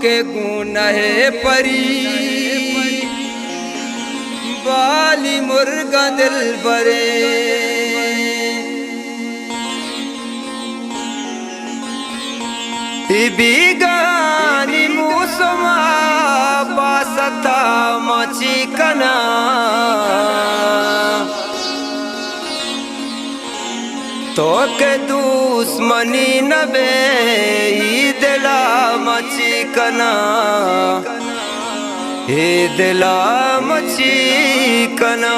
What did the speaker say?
के गुण है परी बाली मुर्गा दिल बरे बिगानी मुसमा बासता मची कना तो के दुश्मनी नबे दिला मची कना हे दिला मची कना।